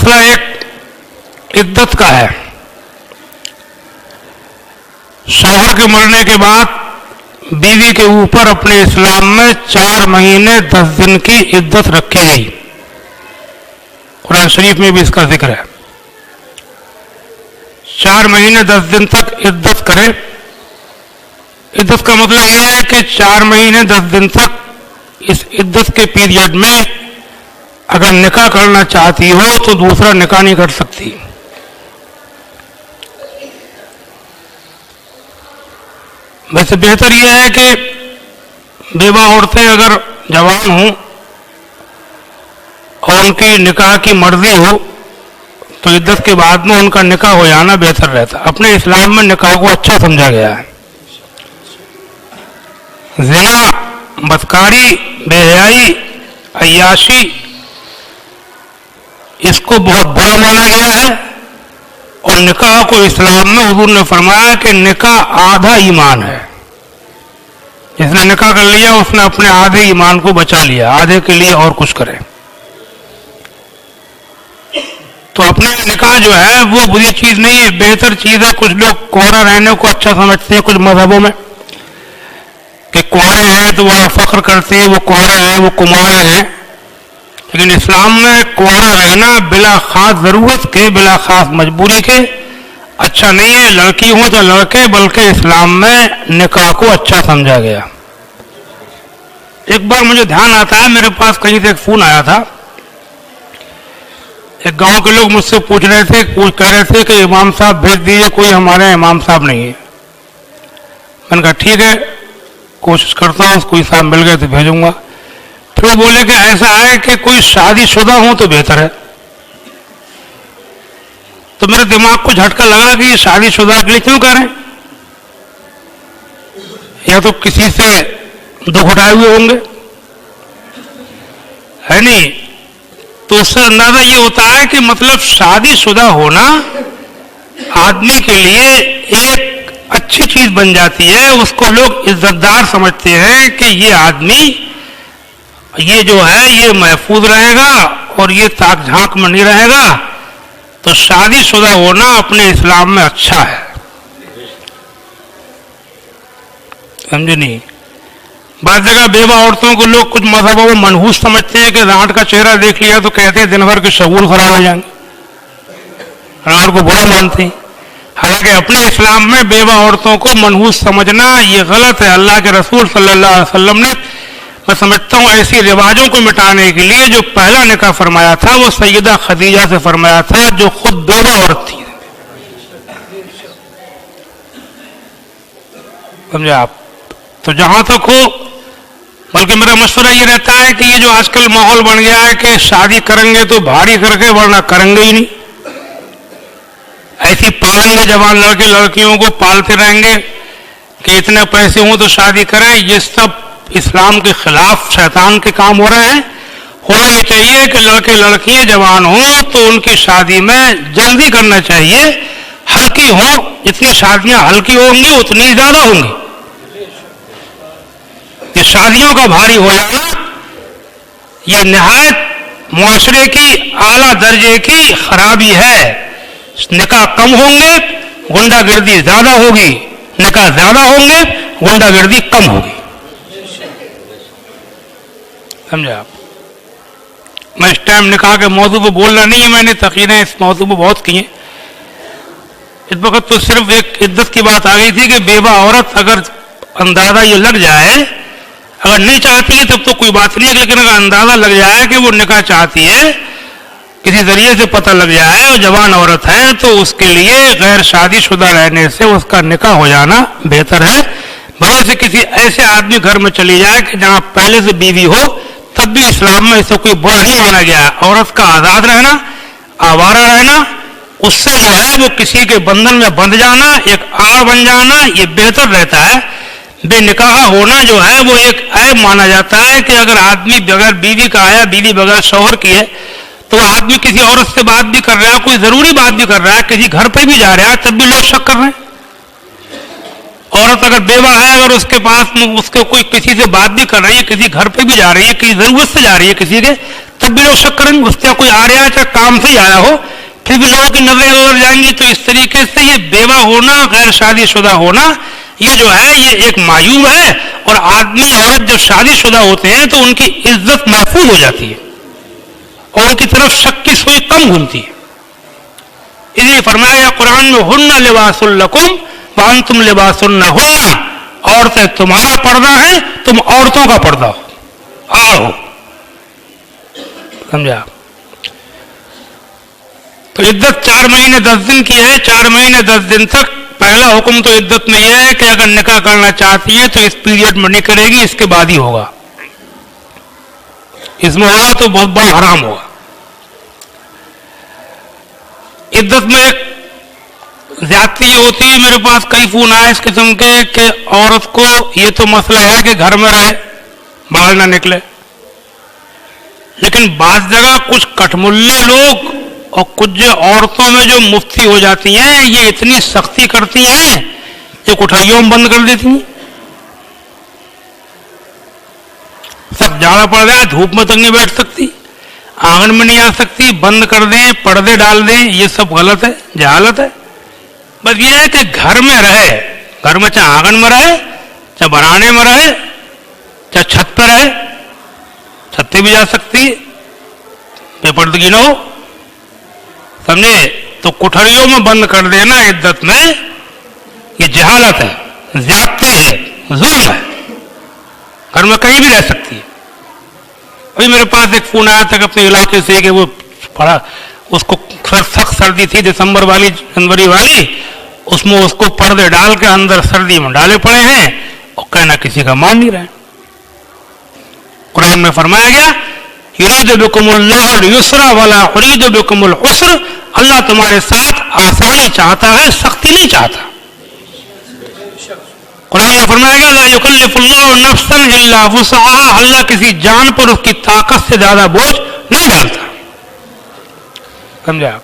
मसला एक इद्दत का है। शौहर के मरने के बाद बीवी के ऊपर अपने इस्लाम में 4 महीने 10 दिन की इद्दत रखी गई। कुरान शरीफ में भी इसका जिक्र है। 4 महीने 10 दिन तक इद्दत करे। इद्दत का मतलब यह है कि 4 महीने 10 दिन तक इस इद्दत के पीरियड में अगर निकाह करना चाहती हो तो दूसरा निकाह नहीं कर सकती। वैसे बेहतर यह है कि बेवा औरतें अगर जवान हों और उनकी निकाह की मर्जी हो तो इद्दत के बाद में उनका निकाह हो जाना बेहतर रहता। अपने इस्लाम में निकाह को अच्छा समझा गया है। ज़िना, बदकारी, बेहयाई, अय्याशी, इसको बहुत बुरा माना गया है। और निकाह को इस्लाम में हुजूर ने फरमाया कि निकाह आधा ईमान है। जिसने निकाह कर लिया उसने अपने आधे ईमान को बचा लिया, आधे के लिए और कुछ करे। तो अपने निकाह जो है वो बुरी चीज नहीं है, बेहतर चीज है। कुछ लोग कुंवारा रहने को अच्छा समझते हैं कुछ मजहबों में कि कुंवारे हैं तो वह फख्र करते हैं, वो कुंवारे हैं, वो कुमार हैं। लेकिन इस्लाम में कुंवारा रहना बिला खास जरूरत के, बिला खास मजबूरी के अच्छा नहीं है। लड़की हो तो लड़के, बल्कि इस्लाम में निकाह को अच्छा समझा गया। एक बार मुझे ध्यान आता है, मेरे पास कहीं से एक फोन आया था। एक गांव के लोग मुझसे पूछ रहे थे, कह रहे थे कि इमाम साहब भेज दीजिए, कोई हमारे इमाम साहब नहीं है। मैंने कहा ठीक है, कोशिश करता हूँ, कोई साहब मिल गए तो भेजूंगा। फिर वो बोले कि ऐसा है कि कोई शादीशुदा हो तो बेहतर है। तो मेरे दिमाग को झटका लगा कि ये शादीशुदा के लिए क्यों कह रहे हैं? या तो किसी से दुख उठाए हुए होंगे, है नहीं? तो उससे अंदाजा ये होता है कि मतलब शादीशुदा होना आदमी के लिए एक अच्छी चीज बन जाती है। उसको लोग इज्जतदार समझते हैं कि ये आदमी, ये जो है ये महफूज रहेगा और ये ताक झांक में नहीं रहेगा। तो शादीशुदा होना अपने इस्लाम में अच्छा है, समझे नहीं? बाद जगह बेवा औरतों को लोग कुछ मजहबों में मनहूस समझते हैं कि रात का चेहरा देख लिया तो कहते हैं दिन भर के शगुन खराब हो जाएंगे, रात को बुरा मानते हैं। हालांकि अपने इस्लाम में बेवा औरतों को मनहूस समझना ये गलत है। अल्लाह के रसूल सल्लल्लाहु अलैहि वसल्लम ने, मैं समझता हूँ, ऐसी रिवाजों को मिटाने के लिए जो पहला निकाह फरमाया था वो सैयदा खदीजा से फरमाया था, जो खुद बेवा औरत थी। समझे आप? तो जहां तक हो, बल्कि मेरा मशवरा ये रहता है कि ये जो आजकल माहौल बन गया है कि शादी करेंगे तो भारी करके, वरना करेंगे ही नहीं। ऐसी पालेंगे जवान लड़के लड़कियों को, पालते रहेंगे कि इतने पैसे हों तो शादी करें। ये सब इस्लाम के खिलाफ शैतान के काम हो रहे हैं। होना ये चाहिए कि लड़के लड़कियां जवान हों तो उनकी शादी में जल्दी करना चाहिए, हल्की हो। जितनी शादियां हल्की होंगी उतनी ज्यादा होंगी। ये शादियों का भारी हो जाना ये निहायत मुआशरे की आला दर्जे की खराबी है। निकाह कम होंगे, गुंडागर्दी ज्यादा होगी। निकाह ज्यादा होंगे, गुंडागर्दी कम होगी। समझे आप? मैं इस टाइम निकाह के मौजू पर बोलना नहीं है, मैंने तकीरें इस मौजू पर बहुत की हैं। इस वक्त तो सिर्फ एक इद्दत की बात आ गई थी कि बेवा औरत अगर अंदाजा ये लग जाए, अगर नहीं चाहती है तब तो कोई बात नहीं है, लेकिन अगर अंदाजा लग जाए कि वो निकाह चाहती है, किसी जरिए से पता लग जाए और जवान औरत है, तो उसके लिए गैर शादीशुदा रहने से उसका निकाह हो जाना बेहतर है। भले से किसी ऐसे आदमी घर में चली जाए कि जहां पहले से बीवी हो, तब भी इस्लाम में इसे कोई बुरा नहीं माना गया है। औरत का आजाद रहना, आवारा रहना, उससे जो है वो किसी के बंधन में बंध जाना, एक आड़ बन जाना, ये बेहतर रहता है। बेनिकाह होना जो है वो एक ऐब माना जाता है कि अगर आदमी बगैर बीवी का आया, बीवी बगैर शौहर की है, तो आदमी किसी औरत से बात भी कर रहा है, कोई जरूरी बात भी कर रहा है, किसी घर पे भी जा रहा है, तब भी लोग शक कर रहे हैं। عورت اگر بیوہ ہے, اگر اس کے پاس اس کو کوئی کسی سے بات بھی کر رہی ہے, کسی گھر پہ بھی جا رہی ہے, کسی ضرورت سے جا رہی ہے کسی کے, تب بھی لوگ شک کریں گے اس سے کوئی آ رہا ہے, چاہے کام سے ہی آیا ہو, پھر بھی لوگوں کی نظریں ادھر جائیں گی. تو اس طریقے سے یہ بیوہ ہونا, غیر شادی شدہ ہونا, یہ جو ہے یہ ایک معیوب ہے. اور آدمی عورت جب شادی شدہ ہوتے ہیں تو ان کی عزت محفوظ ہو جاتی ہے اور ان کی طرف شک کی سوئی کم گھومتی ہے. اس لیے فرمایا قرآن میں ہن لباس لکم وانتم لباس لہن, عورتیں تمہارا پردہ ہیں, تم عورتوں کا پردہ ہو, آڑ ہو. سمجھا؟ تو عدت 4 مہینے 10 دن کی ہے. 4 مہینے 10 دن تک پہلا حکم تو عدت میں یہ ہے کہ اگر نکاح کرنا چاہتی ہے تو اس پیریڈ میں نہیں کرے گی, اس کے بعد ہی ہوگا. اس میں ہوگا تو بہت بڑا حرام ہوگا. عدت میں ایک زیادتی یہ ہوتی ہے, میرے پاس کئی فون آئے اس قسم کے کہ عورت کو یہ تو مسئلہ ہے کہ گھر میں رہے, باہر نہ نکلے, لیکن بعض جگہ کچھ کٹملے لوگ اور کچھ عورتوں میں جو مفتی ہو جاتی ہیں, یہ اتنی سختی کرتی ہیں کہ کوٹھریوں میں بند کر دیتی ہیں. سب جاڑا پڑ رہا ہے, دھوپ میں تک نہیں بیٹھ سکتی, آنگن میں نہیں آ سکتی, بند کر دیں, پردے ڈال دیں, یہ سب غلط ہے, جہالت ہے. بس یہ ہے کہ گھر میں رہے, گھر میں چاہے آنگن میں رہے, چاہے برانے میں رہے, چاہے چھت پہ رہے, چھت پہ بھی جا سکتی, بے پردگی نہ ہو, سمجھے. تو کوٹھریوں میں بند کر دینا عدت میں یہ جہالت ہے, زیادتی ہے, ظلم ہے. گھر میں کہیں بھی رہ سکتی ہے. ابھی میرے پاس ایک فون آیا تھا کہ اپنے علاقے سے کہ وہ پڑا, اس کو سخت سردی تھی, دسمبر والی, جنوری والی, اس میں اس کو پردے ڈال کے اندر سردی میں ڈالے پڑے ہیں اور کہنا کسی کا مان نہیں رہے. قرآن میں فرمایا گیا یرید بکم اللہ الیسر ولا ارید بکم العسر, اللہ تمہارے ساتھ آسانی چاہتا ہے, سختی نہیں چاہتا. قرآن میں فرمایا گیا لا یکلف اللہ نفسا الا وسعها, اللہ کسی جان پر اس کی طاقت سے زیادہ بوجھ نہیں ڈالتا. سمجھا؟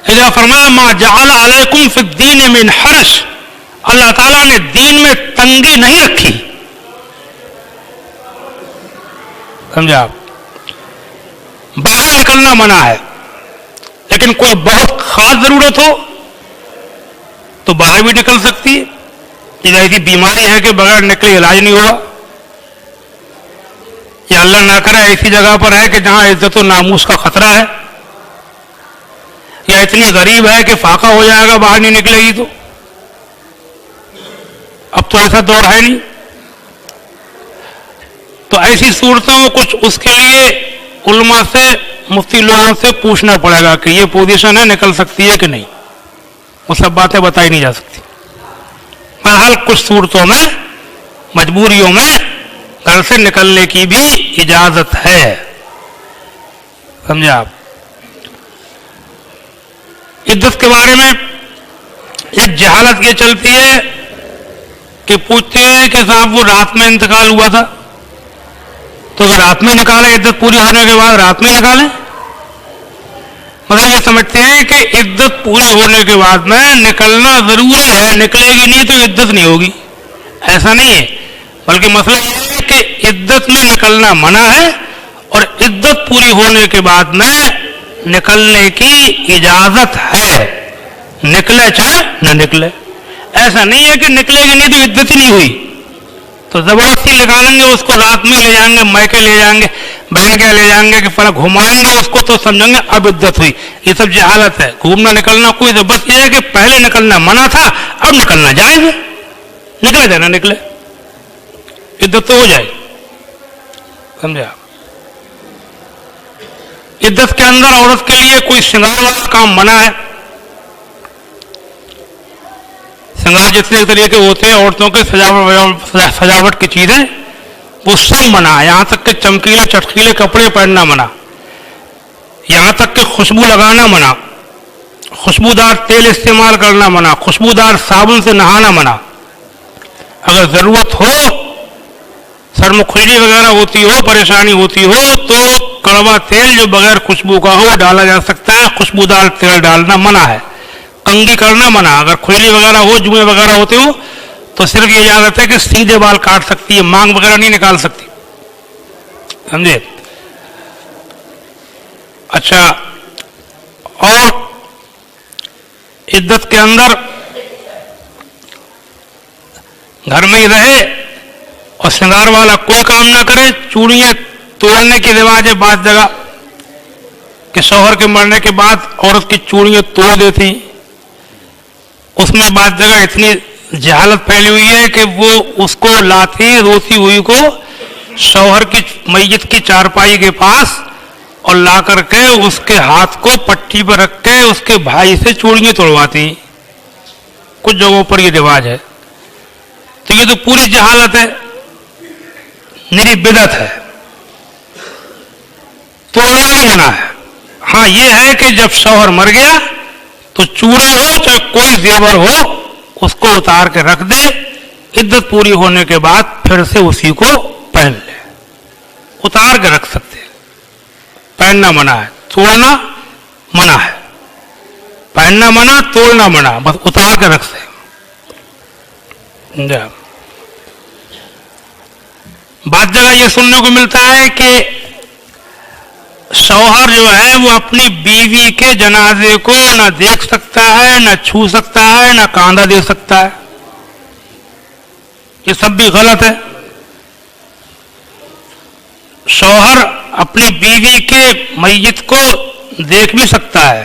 اذا فرمایا ما جعل علیکم فی الدین من حرج, اللہ تعالیٰ نے دین میں تنگی نہیں رکھی. سمجھا؟ باہر نکلنا منع ہے, لیکن کوئی بہت خاص ضرورت ہو تو باہر بھی نکل سکتی ہے. جیسے ایسی بیماری ہے کہ بغیر نکلے علاج نہیں ہوگا, یا اللہ نہ کرے ایسی جگہ پر ہے کہ جہاں عزت و ناموس کا خطرہ ہے, یا اتنی غریب ہے کہ فاقہ ہو جائے گا باہر نہیں نکلے گی. تو اب تو ایسا دور ہے نہیں. تو ایسی صورتوں میں کچھ اس کے لیے علماء سے, مفتی لوگوں سے پوچھنا پڑے گا کہ یہ پوزیشن ہے, نکل سکتی ہے کہ نہیں. وہ سب باتیں بتائی نہیں جا سکتی. بہرحال کچھ صورتوں میں, مجبوریوں میں گھر سے نکلنے کی بھی اجازت ہے. سمجھے آپ؟ عدت کے بارے میں ایک جہالت یہ چلتی ہے کہ پوچھتے ہیں کہ صاحب وہ رات میں انتقال ہوا تھا, تو اگر رات میں نکالے, عدت پوری ہونے کے بعد رات میں نکالیں. مطلب یہ سمجھتے ہیں کہ عدت پوری ہونے کے بعد میں نکلنا ضروری ہے, نکلے گی نہیں تو عدت نہیں ہوگی. ایسا نہیں ہے, بلکہ مسئلہ یہ ہے کہ عدت میں نکلنا منع ہے اور عدت پوری ہونے کے بعد میں نکلنے کی اجازت ہے, نکلے چاہے نہ نکلے. ایسا نہیں ہے کہ نکلے گی نہیں تو عدت ہی نہیں ہوئی, تو زبردستی نکالیں گے اس کو, رات میں لے جائیں گے, میکے لے جائیں گے, بہن کے لے جائیں گے کہ فلاں گھمائیں گے اس کو, تو سمجھیں گے اب عدت ہوئی. یہ سب جہالت ہے. گھومنا نکلنا کوئی, تو بس یہ ہے کہ پہلے نکلنا منع تھا, اب نکلنا جائز ہے, نکلے جانا نکلے, عدت تو ہو جائے. سمجھے آپ؟ عدت کے اندر عورت کے لیے کوئی سنگار والا کام منع ہے. سنگار جتنے طریقے ہوتے ہیں عورتوں کے, سجاوٹ کی چیزیں, وہ سب منع ہے. یہاں تک کہ چمکیلے چٹکیلے کپڑے پہننا منع, یہاں تک کہ خوشبو لگانا منع, خوشبودار تیل استعمال کرنا منع, خوشبودار صابن سے نہانا منع. اگر ضرورت ہو, سر میں کھجلی وغیرہ ہوتی ہو, پریشانی ہوتی ہو, تو کڑوا تیل جو بغیر خوشبو کا ہو ڈالا جا سکتا ہے, خوشبودار تیل ڈالنا منع ہے. कंगी करना मना, अगर खुजली वगैरह हो, जुए वगैरह होते हो तो सिर्फ ये इजाजत है कि सीधे बाल काट सकती है, मांग वगैरह नहीं निकाल सकती, समझे। अच्छा, और इद्दत के अंदर घर में ही रहे और श्रृंगार वाला कोई काम ना करे। चूड़ियां तोड़ने की रिवाज है बात जगह कि शौहर के मरने के बाद औरत की चूड़ियां तोड़ देती। उसमें बात जगह इतनी जहालत फैली हुई है कि वो उसको लाती रोती हुई को शौहर की मैयत की चारपाई के पास और ला करके उसके हाथ को पट्टी पर रख के उसके भाई से चूड़ियां तोड़वाती। कुछ जगहों पर ये रिवाज है। तो ये तो पूरी जहालत है, निरी बिदअत है, तोड़ना ही मना है। हाँ ये है कि जब शौहर मर गया तो चूड़ा हो चाहे कोई जेवर हो उसको उतार के रख दे, इद्दत पूरी होने के बाद फिर से उसी को पहन ले। उतार के रख सकते, पहनना मना है, तोड़ना मना है। पहनना मना, तोड़ना मना, बस उतार के रख से। बात जगह ये सुनने को मिलता है कि शौहर जो है वो अपनी बीवी के जनाजे को न देख सकता है, न छू सकता है, न कांधा दे सकता है। ये सब भी गलत है। शौहर अपनी बीवी के मैयत को देख भी सकता है,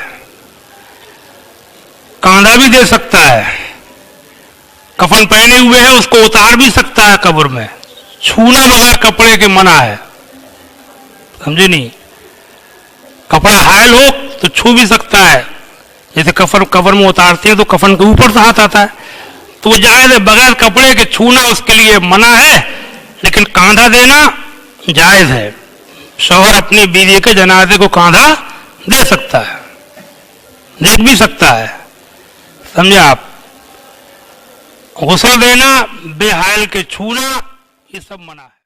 कांधा भी दे सकता है, कफन पहने हुए है उसको उतार भी सकता है कब्र में। छूना बगैर कपड़े के मना है, समझे नहीं। कपड़ा हायल हो तो छू भी सकता है, जैसे कफन कब्र में उतारते हैं तो कफन के ऊपर से हाथ आता है, तो वो जायज है। बगैर कपड़े के छूना उसके लिए मना है, लेकिन कांधा देना जायज है। शौहर अपनी बीवी के जनाजे को कांधा दे सकता है, देख भी सकता है, समझे आप। गुस्ल देना, बेहायल के छूना, ये सब मना है।